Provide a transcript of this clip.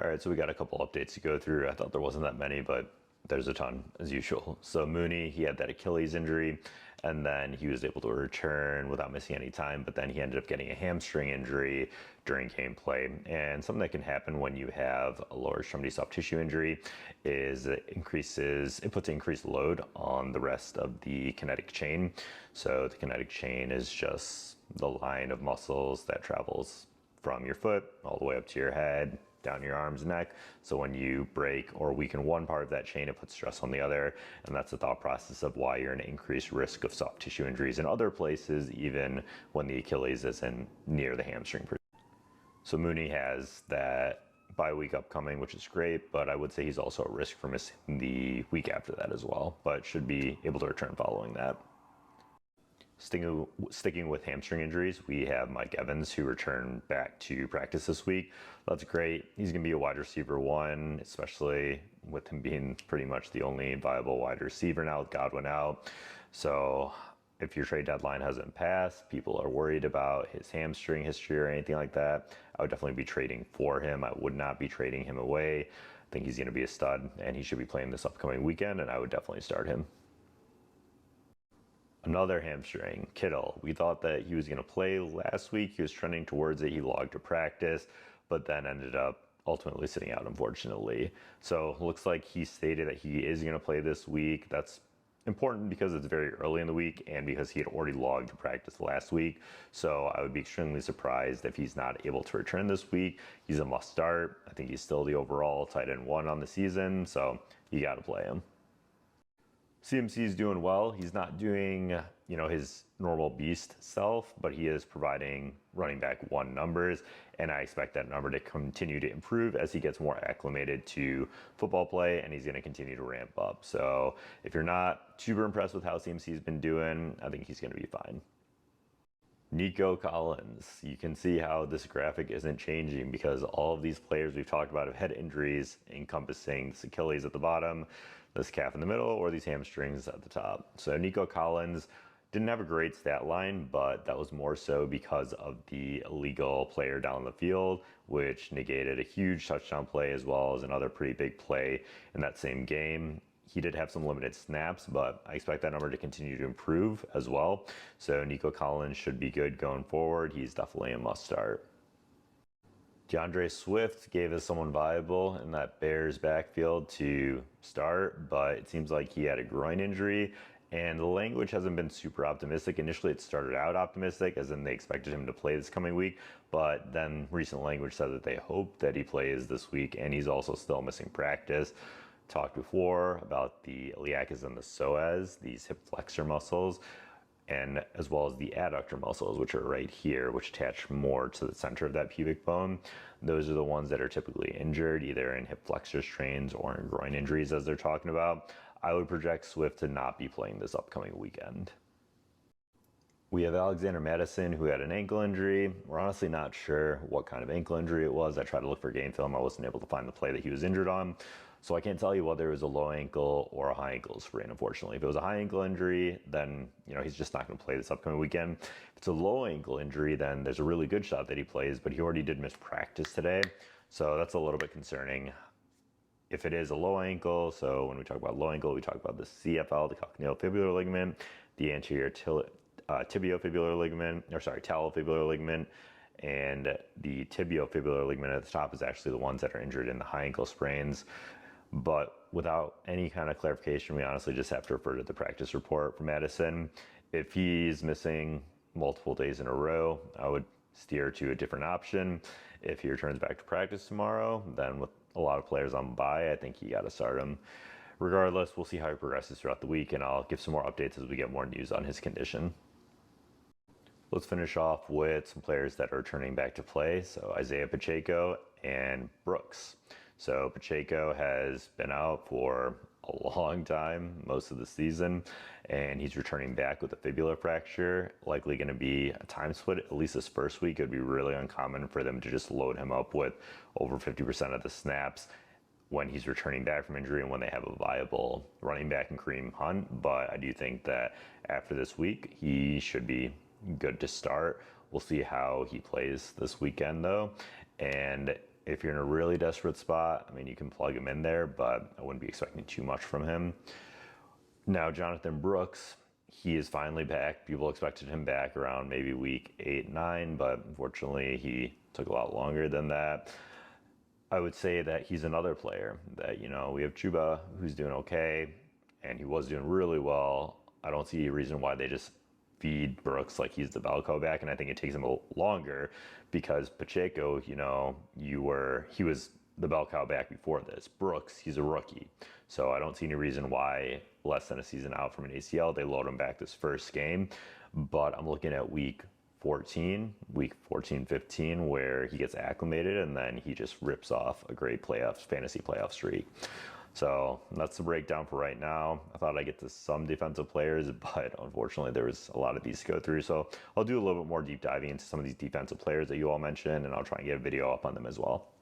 All right, so we got a couple updates to go through. I thought there wasn't that many, but there's a ton as usual. So Mooney, he had that Achilles injury, and then he was able to return without missing any time, but then he ended up getting a hamstring injury during gameplay. And something that can happen when you have a lower extremity soft tissue injury is it puts increased load on the rest of the kinetic chain. So the kinetic chain is just the line of muscles that travels from your foot all the way up to your head, down your arms and neck. So when you break or weaken one part of that chain, it puts stress on the other. And that's the thought process of why you're in increased risk of soft tissue injuries in other places, even when the Achilles isn't near the hamstring. So Mooney has that bye week upcoming, which is great, but I would say he's also at risk for missing the week after that as well, but should be able to return following that. Sticking with hamstring injuries, we have Mike Evans, who returned back to practice this week. That's great. He's going to be a wide receiver one, especially with him being pretty much the only viable wide receiver now with Godwin out. So if your trade deadline hasn't passed, people are worried about his hamstring history or anything like that, I would definitely be trading for him. I would not be trading him away. I think he's going to be a stud, and he should be playing this upcoming weekend, and I would definitely start him. Another hamstring, Kittle. We thought that he was going to play last week. He was trending towards it. He logged to practice, but then ended up ultimately sitting out, unfortunately. So looks like he stated that he is going to play this week. That's important because it's very early in the week and because he had already logged to practice last week. So I would be extremely surprised if he's not able to return this week. He's a must start. I think he's still the overall tight end one on the season, so you got to play him. CMC is doing well. He's not doing, his normal beast self, but he is providing running back one numbers, and I expect that number to continue to improve as he gets more acclimated to football play, and he's going to continue to ramp up. So if you're not super impressed with how CMC has been doing, I think he's going to be fine. Nico Collins, you can see how this graphic isn't changing because all of these players we've talked about have had injuries encompassing this Achilles at the bottom, this calf in the middle, or these hamstrings at the top. So Nico Collins didn't have a great stat line, but that was more so because of the illegal player down the field, which negated a huge touchdown play as well as another pretty big play in that same game. He did have some limited snaps, but I expect that number to continue to improve as well. So Nico Collins should be good going forward. He's definitely a must start. DeAndre Swift gave us someone viable in that Bears backfield to start, but it seems like he had a groin injury, and the language hasn't been super optimistic. Initially, it started out optimistic, as in they expected him to play this coming week, but then recent language said that they hope that he plays this week, and he's also still missing practice. Talked before about the iliacus and the psoas, these hip flexor muscles, and as well as the adductor muscles, which are right here, which attach more to the center of that pubic bone. Those are the ones that are typically injured, either in hip flexor strains or in groin injuries, as they're talking about. I would project Swift to not be playing this upcoming weekend. We have Alexander Mattison, who had an ankle injury. We're honestly not sure what kind of ankle injury it was. I tried to look for game film. I wasn't able to find the play that he was injured on. So I can't tell you whether it was a low ankle or a high ankle sprain, unfortunately. If it was a high ankle injury, then he's just not going to play this upcoming weekend. If it's a low ankle injury, then there's a really good shot that he plays, but he already did miss practice today. So that's a little bit concerning. If it is a low ankle, so when we talk about low ankle, we talk about the CFL, the cochleofibular ligament, the anterior tibiofibular ligament, talofibular ligament, and the tibiofibular ligament at the top is actually the ones that are injured in the high ankle sprains. But without any kind of clarification, we honestly just have to refer to the practice report for Mattison. If he's missing multiple days in a row, I would steer to a different option. If he returns back to practice tomorrow, then with a lot of players on bye, I think you got to start him. Regardless, we'll see how he progresses throughout the week, and I'll give some more updates as we get more news on his condition. Let's finish off with some players that are returning back to play. So Isaiah Pacheco and Brooks. So Pacheco has been out for a long time, most of the season, and he's returning back with a fibular fracture, likely going to be a time split, at least this first week. It would be really uncommon for them to just load him up with over 50% of the snaps when he's returning back from injury and when they have a viable running back in Kareem Hunt. But I do think that after this week, he should be good to start. We'll see how he plays this weekend, though. And If you're in a really desperate spot, I mean, you can plug him in there, but I wouldn't be expecting too much from him. Now, Jonathan Brooks, he is finally back. People expected him back around maybe week 8, 9, but unfortunately he took a lot longer than that. I would say that he's another player that, we have Chuba who's doing okay, and he was doing really well. I don't see a reason why they just feed Brooks like he's the bell cow back, and I think it takes him a little longer because Pacheco, he was the bell cow back before this. Brooks, he's a rookie. So I don't see any reason why less than a season out from an ACL, they load him back this first game. But I'm looking at week 14, 15, where he gets acclimated and then he just rips off a great fantasy playoff streak. So that's the breakdown for right now. I thought I'd get to some defensive players, but unfortunately there was a lot of these to go through. So I'll do a little bit more deep diving into some of these defensive players that you all mentioned, and I'll try and get a video up on them as well.